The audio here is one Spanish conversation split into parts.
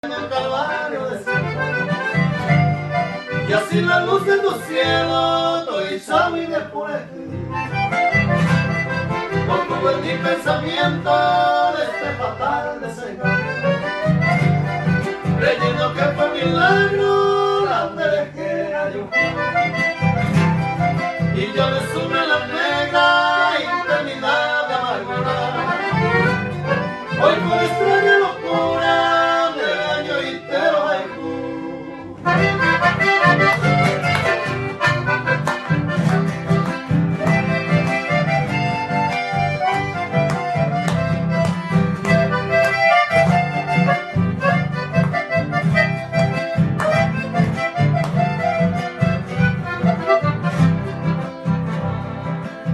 en el calvario de cielo, y así la luz de tu cielo, estoy chavo y después contuve en mi pensamiento de este fatal desengaño, creyendo que fue milagro la perejera yo, y yo le sumé la negra eternidad de amargura. Hoy con extraña locura me daño y te lo haiku.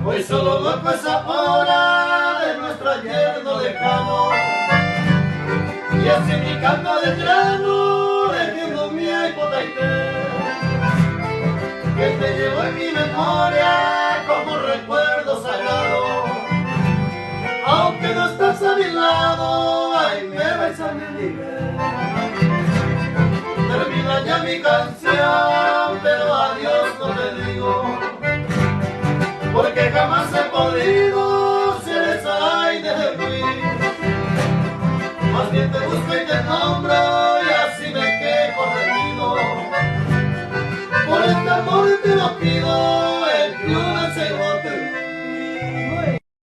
Hoy solo loco esa hora de nuestro ayer no lejano, y así mi canto de grano, dejiendo mi hipotaité, que te llevo en mi memoria.